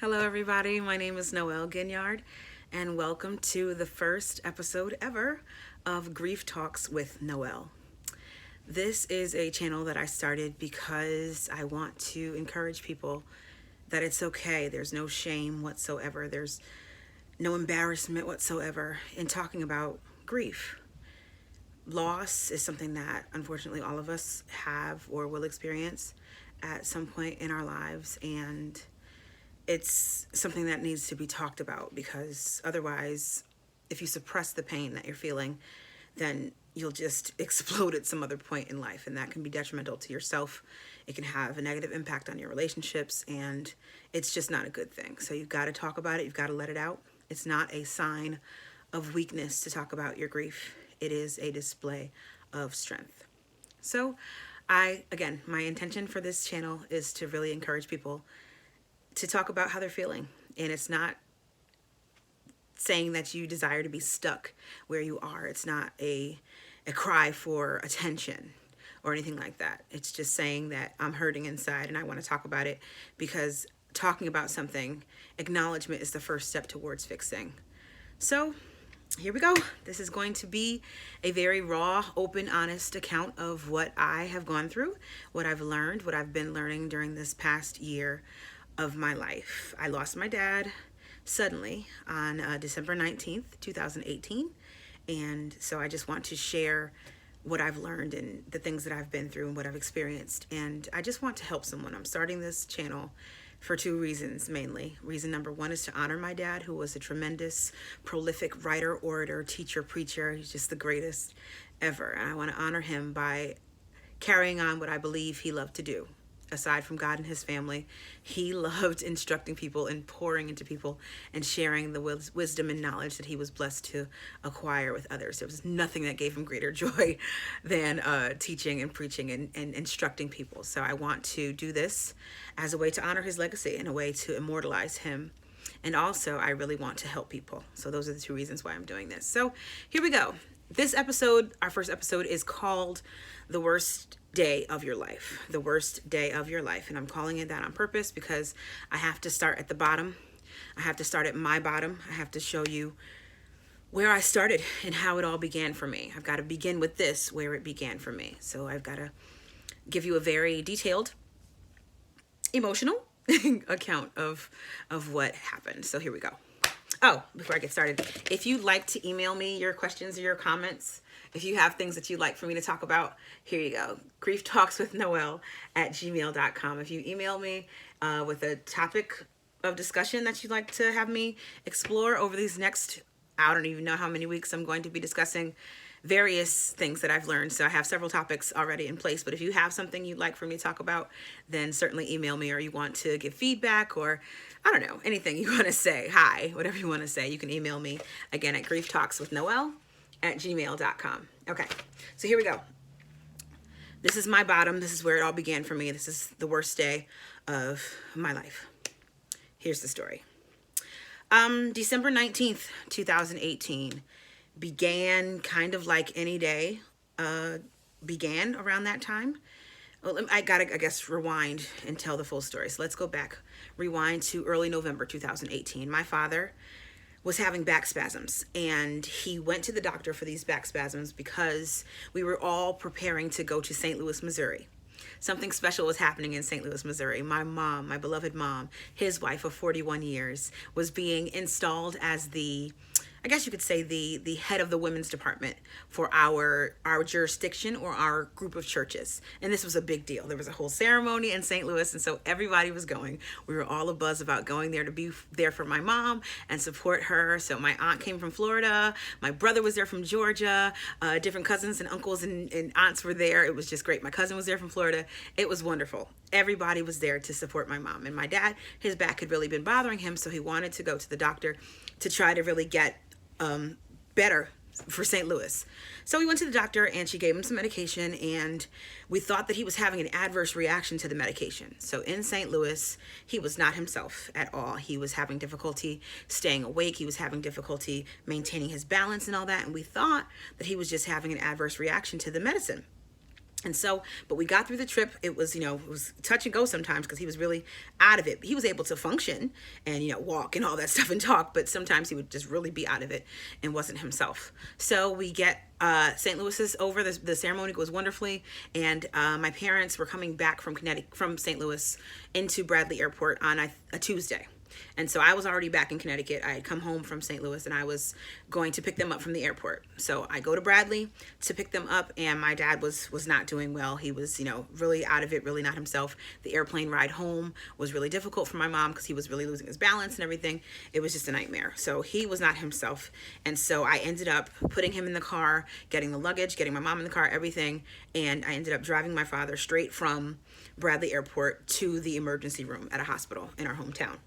Hello, everybody. My name is Noelle Ginyard, and welcome to the first episode ever of Grief Talks with Noelle. This is a channel that I started because I want to encourage people that it's okay. There's no shame whatsoever, there's no embarrassment whatsoever in talking about grief. Loss is something that unfortunately all of us have or will experience at some point in our lives, and it's something that needs to be talked about, because otherwise, if you suppress the pain that you're feeling, then you'll just explode at some other point in life, and that can be detrimental to yourself. It can have a negative impact on your relationships, and it's just not a good thing. So you've got to talk about it. You've got to let it out. It's not a sign of weakness to talk about your grief. It is a display of strength. So again, my intention for this channel is to really encourage people to talk about how they're feeling. And it's not saying that you desire to be stuck where you are. It's not a cry for attention or anything like that. It's just saying that I'm hurting inside and I want to talk about it, because talking about something, acknowledgement is the first step towards fixing. So here we go. This is going to be a very raw, open, honest account of what I have gone through, what I've learned, what I've been learning during this past year of my life. I lost my dad suddenly on December 19th, 2018. And so I just want to share what I've learned and the things that I've been through and what I've experienced. And I just want to help someone. I'm starting this channel for two reasons mainly. Reason number one is to honor my dad, who was a tremendous, prolific writer, orator, teacher, preacher. He's just the greatest ever. And I want to honor him by carrying on what I believe he loved to do. Aside from God and his family, he loved instructing people and pouring into people and sharing the wisdom and knowledge that he was blessed to acquire with others. There was nothing that gave him greater joy than teaching and preaching and instructing people. So I want to do this as a way to honor his legacy and a way to immortalize him. And also, I really want to help people. So those are the two reasons why I'm doing this. So here we go. This episode, our first episode, is called The Worst Day of Your Life. The Worst Day of Your Life. And I'm calling it that on purpose because I have to start at the bottom. I have to start at my bottom. I have to show you where I started and how it all began for me. I've got to begin with this, where it began for me. So I've got to give you a very detailed, emotional account of what happened. So here we go. Oh, before I get started, if you'd like to email me your questions or your comments, if you have things that you'd like for me to talk about, here you go. grieftalkswithnoelle@gmail.com. If you email me with a topic of discussion that you'd like to have me explore over these next, I don't even know how many weeks, I'm going to be discussing various things that I've learned. So I have several topics already in place, but if you have something you'd like for me to talk about, then certainly email me, or you want to give feedback, or I don't know, anything you want to say, hi, whatever you want to say, you can email me again at grieftalkswithnoelle@gmail.com. Okay, so here we go. This is my bottom. This is where it all began for me. This is the worst day of my life. Here's the story. December 19th, 2018 began kind of like any day began around that time. Well, I gotta, I guess, rewind and tell the full story. So let's go back, rewind to early November 2018. My father was having back spasms, and he went to the doctor for these back spasms because we were all preparing to go to St. Louis, Missouri. Something special was happening in St. Louis, Missouri. My mom, my beloved mom, his wife of 41 years, was being installed as the, I guess you could say, the head of the women's department for our jurisdiction or our group of churches. And this was a big deal. There was a whole ceremony in St. Louis, and so everybody was going. We were all abuzz about going there to be there for my mom and support her. So my aunt came from Florida. My brother was there from Georgia. Different cousins and uncles and aunts were there. It was just great. My cousin was there from Florida. It was wonderful. Everybody was there to support my mom. And my dad, his back had really been bothering him, so he wanted to go to the doctor to try to really get better for St. Louis. So we went to the doctor, and she gave him some medication, and we thought that he was having an adverse reaction to the medication. So in St. Louis, he was not himself at all. He was having difficulty staying awake. He was having difficulty maintaining his balance and all that. And we thought that he was just having an adverse reaction to the medicine. And so, but we got through the trip. It was, it was touch and go sometimes because he was really out of it. He was able to function and, walk and all that stuff and talk, but sometimes he would just really be out of it and wasn't himself. So we get St. Louis is over. The ceremony goes wonderfully. And my parents were coming back from Connecticut, from St. Louis into Bradley Airport on a Tuesday. And so I was already back in Connecticut. I had come home from St. Louis and I was going to pick them up from the airport. So I go to Bradley to pick them up, and my dad was not doing well. He was, really out of it, really not himself. The airplane ride home was really difficult for my mom because he was really losing his balance and everything. It was just a nightmare. So he was not himself. And so I ended up putting him in the car, getting the luggage, getting my mom in the car, everything. And I ended up driving my father straight from Bradley Airport to the emergency room at a hospital in our hometown.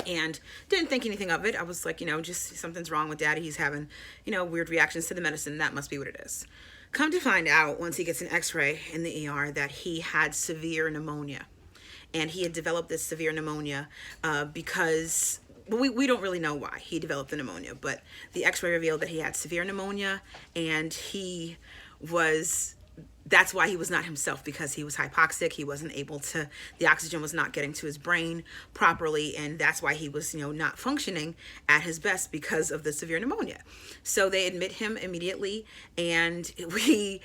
And didn't think anything of it. I was like, just something's wrong with daddy. He's having, weird reactions to the medicine. That must be what it is. Come to find out, once he gets an x-ray in the ER, that he had severe pneumonia. And he had developed this severe pneumonia because we don't really know why he developed the pneumonia. But the x-ray revealed that he had severe pneumonia, and that's why he was not himself, because he was hypoxic. He wasn't able to, the oxygen was not getting to his brain properly. And that's why he was, not functioning at his best because of the severe pneumonia. So they admit him immediately, and we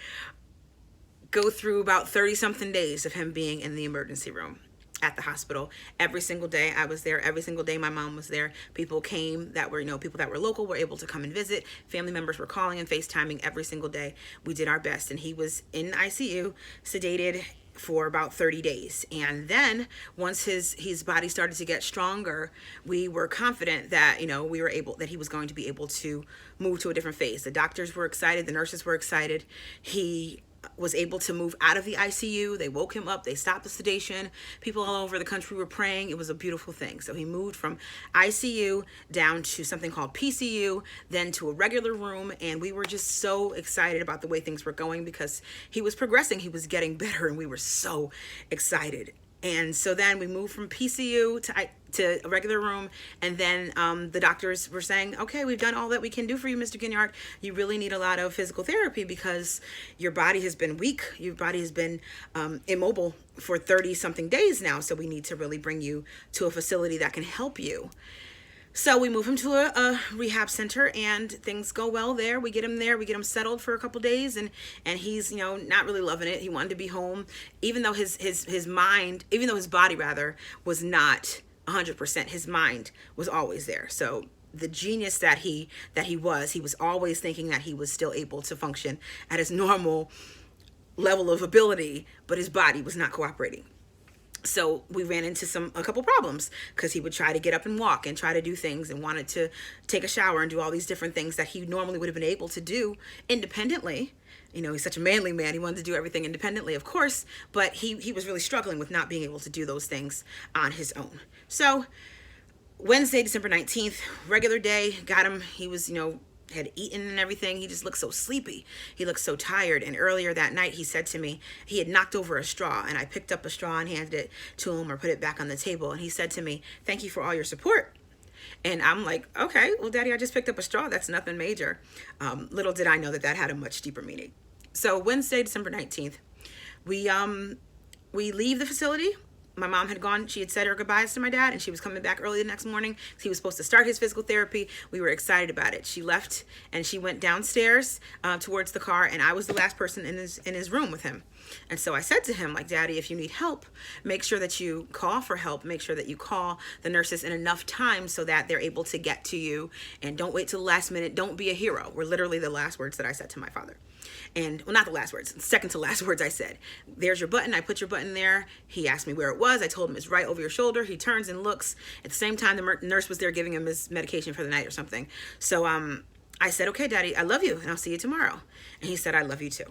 go through about 30 something days of him being in the emergency room at the hospital. Every single day I was there. Every single day my mom was there. People came that were, people that were local were able to come and visit. Family members were calling and FaceTiming every single day. We did our best, and he was in ICU, sedated for about 30 days. And then once his body started to get stronger, we were confident that, that he was going to be able to move to a different phase. The doctors were excited. The nurses were excited. He was able to move out of the ICU. They woke him up. They stopped the sedation. People all over the country were praying. It was a beautiful thing. So he moved from ICU down to something called PCU, then to a regular room. And we were just so excited about the way things were going because he was progressing. He was getting better, and we were so excited. And so then we moved from PCU to a regular room. And then the doctors were saying, okay, we've done all that we can do for you, Mr. Ginyard. You really need a lot of physical therapy because your body has been weak. Your body has been immobile for 30 something days now. So we need to really bring you to a facility that can help you. So we move him to a rehab center, and things go well there. We get him there. We get him settled for a couple days, and he's, not really loving it. He wanted to be home, even though his body rather was not 100%. His mind was always there. So the genius that he was always thinking that he was still able to function at his normal level of ability, but his body was not cooperating. So we ran into a couple problems because he would try to get up and walk and try to do things and wanted to take a shower and do all these different things that he normally would have been able to do independently. He's such a manly man. He wanted to do everything independently, of course, but he was really struggling with not being able to do those things on his own. So Wednesday, December 19th, regular day, got him. He was, had eaten and everything. He just looked so sleepy. He looked so tired. And earlier that night, he said to me, he had knocked over a straw, and I picked up a straw and handed it to him or put it back on the table. And he said to me, "Thank you for all your support." And I'm like, okay, well, Daddy, I just picked up a straw. That's nothing major. Little did I know that had a much deeper meaning. So Wednesday, December 19th, we leave the facility. My mom had gone. She had said her goodbyes to my dad, and she was coming back early the next morning. He was supposed to start his physical therapy. We were excited about it. She left, and she went downstairs towards the car, and I was the last person in his room with him. And so I said to him, like, Daddy, if you need help, make sure that you call for help. Make sure that you call the nurses in enough time so that they're able to get to you, and don't wait till the last minute. Don't be a hero, were literally the last words that I said to my father. And, well, not the last words, second to last words I said. There's your button. I put your button there. He asked me where it was. I told him it's right over your shoulder. He turns and looks. At the same time, the nurse was there giving him his medication for the night or something. So I said, okay, Daddy, I love you, and I'll see you tomorrow. And he said, I love you too.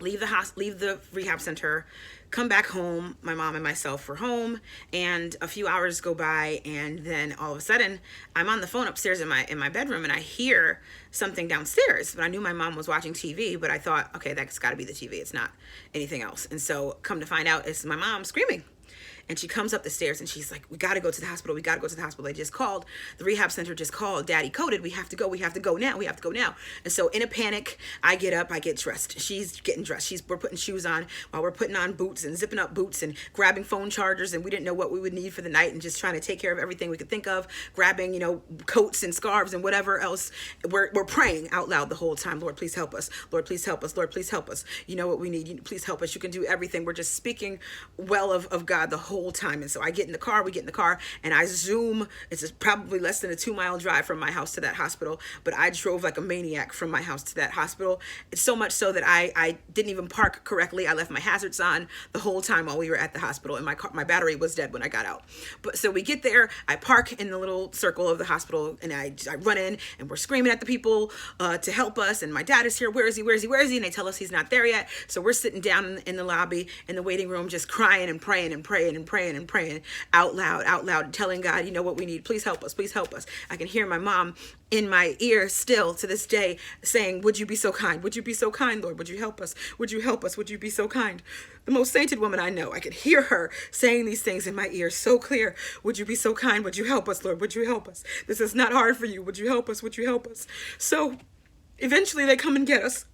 Leave the rehab center, come back home. My mom and myself were home, and a few hours go by, and then all of a sudden I'm on the phone upstairs in my bedroom, and I hear something downstairs. But I knew my mom was watching TV, but I thought, okay, that's got to be the TV. It's not anything else. And so come to find out, it's my mom screaming. And she comes up the stairs and she's like, we got to go to the hospital. We got to go to the hospital. They just called. The rehab center just called. Daddy coded. We have to go. We have to go now. We have to go now. And so in a panic, I get up. I get dressed. She's getting dressed. We're putting shoes on while we're putting on boots and zipping up boots and grabbing phone chargers. And we didn't know what we would need for the night and just trying to take care of everything we could think of, grabbing, coats and scarves and whatever else. We're praying out loud the whole time. Lord, please help us. Lord, please help us. Lord, please help us. You know what we need. Please help us. You can do everything. We're just speaking well of God the whole time. And so we get in the car and I zoom. It's probably less than a 2-mile drive from my house to that hospital, but I drove like a maniac from my house to that hospital. It's so much so that I didn't even park correctly. I left my hazards on the whole time while we were at the hospital, and my battery was dead when I got out. But so we get there, I park in the little circle of the hospital, and I run in, and we're screaming at the people to help us, and my dad is here. Where is he? Where is he? Where is he? And they tell us he's not there yet. So we're sitting down in the lobby in the waiting room, just crying and praying and praying and praying and praying out loud, telling God, you know what we need. Please help us. Please help us. I can hear my mom in my ear still to this day saying, would you be so kind? Would you be so kind, Lord? Would you help us? Would you help us? Would you be so kind? The most sainted woman I know. I could hear her saying these things in my ear so clear. Would you be so kind? Would you help us, Lord? Would you help us? This is not hard for you. Would you help us? Would you help us? So eventually they come and get us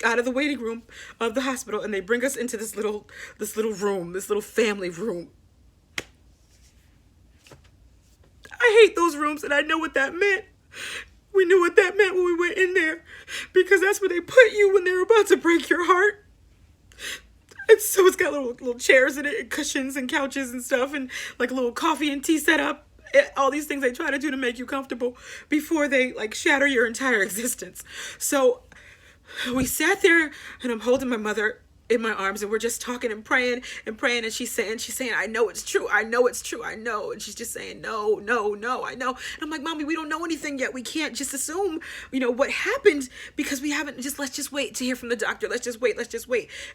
out of the waiting room of the hospital, and they bring us into this little room, this little family room. I hate those rooms, and I know what that meant. We knew what that meant when we went in there, because that's where they put you when they're about to break your heart. And so it's got little chairs in it, and cushions and couches and stuff, and like a little coffee and tea setup. All these things they try to do to make you comfortable before they like shatter your entire existence. So we sat there, and I'm holding my mother in my arms, and we're just talking and praying, and she's saying, I know it's true. I know it's true. I know. And she's just saying, no, I know. And I'm like, Mommy, we don't know anything yet. We can't just assume, what happened, because we haven't, let's just wait to hear from the doctor. Let's just wait.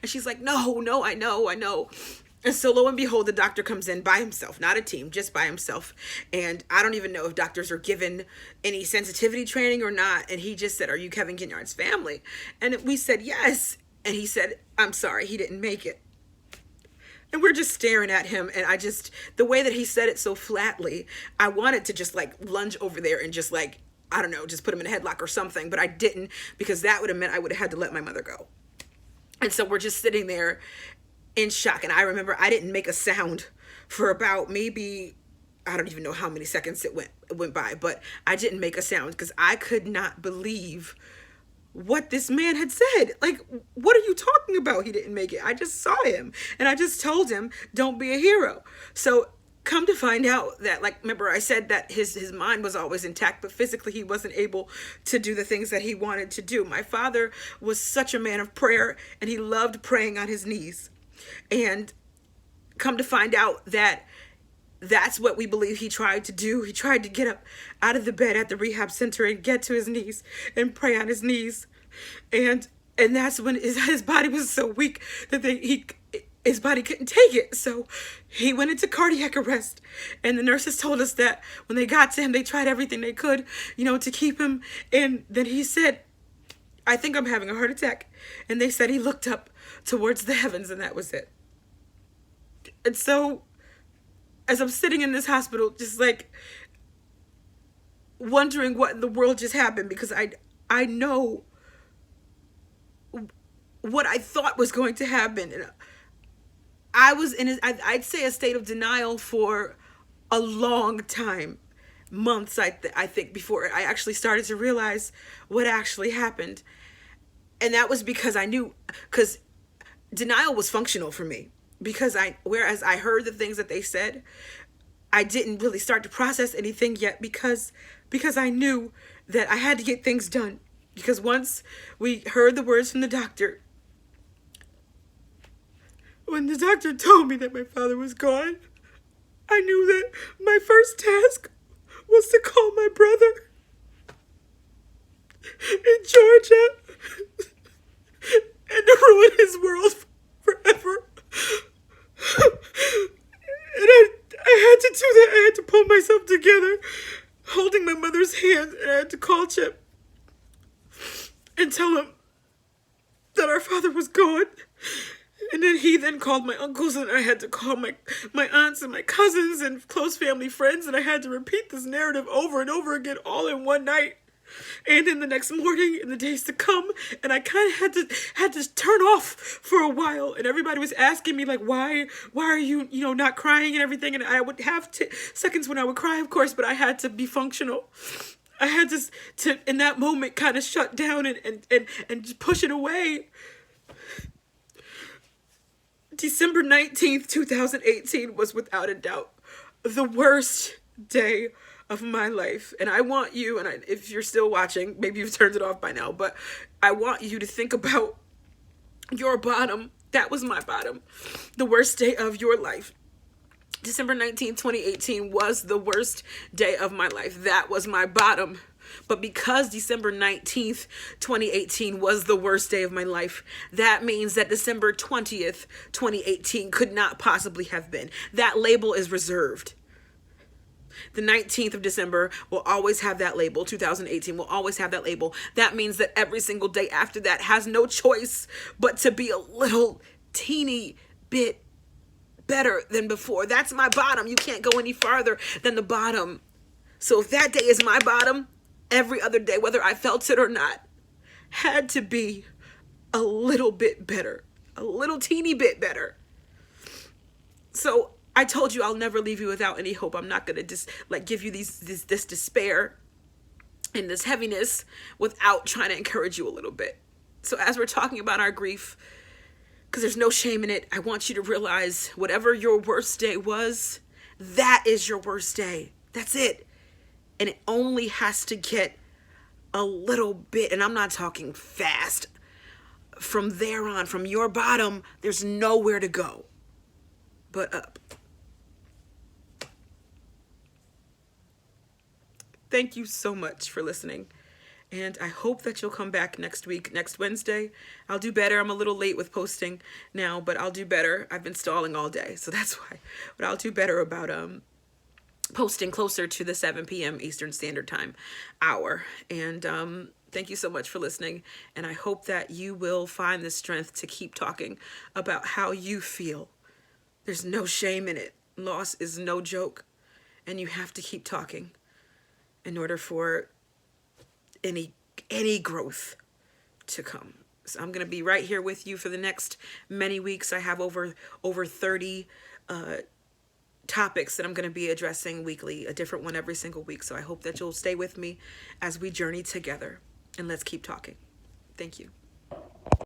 And she's like, no, I know. And so lo and behold, the doctor comes in by himself, not a team, just by himself. And I don't even know if doctors are given any sensitivity training or not. And he just said, are you Kevin Ginyard's family? And we said, yes. And he said, I'm sorry, he didn't make it. And we're just staring at him. And the way that he said it so flatly, I wanted to just like lunge over there and just like, I don't know, just put him in a headlock or something. But I didn't, because that would have meant I would have had to let my mother go. And so we're just sitting there in shock. And I remember I didn't make a sound for about maybe, I don't even know how many seconds it went by, but I didn't make a sound because I could not believe what this man had said. Like, what are you talking about? He didn't make it. I just saw him and I just told him, don't be a hero. So come to find out that, like, remember I said that his mind was always intact, but physically he wasn't able to do the things that he wanted to do. My father was such a man of prayer, and he loved praying on his knees. And come to find out that that's what we believe he tried to do. He tried to get up out of the bed at the rehab center and get to his knees and pray on his knees. And that's when his body was so weak that his body couldn't take it. So he went into cardiac arrest. And the nurses told us that when they got to him, they tried everything they could, to keep him. And then he said, I think I'm having a heart attack. And they said he looked up towards the heavens, and that was it. And so as I'm sitting in this hospital, just like wondering what in the world just happened, because I know what I thought was going to happen. And I was in I'd say a state of denial for a long time, months, I think, before I actually started to realize what actually happened. And that was because because denial was functional for me. Because whereas I heard the things that they said, I didn't really start to process anything yet because I knew that I had to get things done. Because once we heard the words from the doctor, when the doctor told me that my father was gone, I knew that my first task was to call my brother in Georgia and to ruin his world forever. And I had to do that. I had to pull myself together, holding my mother's hand, and I had to call Chip and tell him that our father was gone. And then he then called my uncles, and I had to call my aunts and my cousins and close family friends, and I had to repeat this narrative over and over again all in one night. And in the next morning, in the days to come, and I kind of had to turn off for a while, and everybody was asking me like, why are you not crying and everything, and I would have seconds when I would cry, of course, but I had to be functional. I had to in that moment kind of shut down and just push it away. December 19th, 2018 was without a doubt the worst day of my life. And I want you, and if you're still watching, maybe you've turned it off by now, but I want you to think about your bottom. That was my bottom. The worst day of your life. December 19th, 2018 was the worst day of my life. That was my bottom. But because December 19th, 2018 was the worst day of my life, that means that December 20th, 2018 could not possibly have been. That label is reserved. The 19th of December will always have that label. 2018 will always have that label. That means that every single day after that has no choice but to be a little teeny bit better than before. That's my bottom. You can't go any farther than the bottom. So if that day is my bottom, every other day, whether I felt it or not, had to be a little bit better, a little teeny bit better. So I told you I'll never leave you without any hope. I'm not going to just give you this despair and this heaviness without trying to encourage you a little bit. So as we're talking about our grief, because there's no shame in it, I want you to realize whatever your worst day was, that is your worst day. That's it. And it only has to get a little bit, and I'm not talking fast. From there on, from your bottom, there's nowhere to go but up. Thank you so much for listening. And I hope that you'll come back next week, next Wednesday. I'll do better. I'm a little late with posting now, but I'll do better. I've been stalling all day, so that's why. But I'll do better about posting closer to the 7 p.m. Eastern Standard Time hour. And thank you so much for listening. And I hope that you will find the strength to keep talking about how you feel. There's no shame in it. Loss is no joke. And you have to keep talking in order for any growth to come. So I'm going to be right here with you for the next many weeks. I have over 30 topics that I'm going to be addressing weekly, a different one every single week. So I hope that you'll stay with me as we journey together, and let's keep talking. Thank you.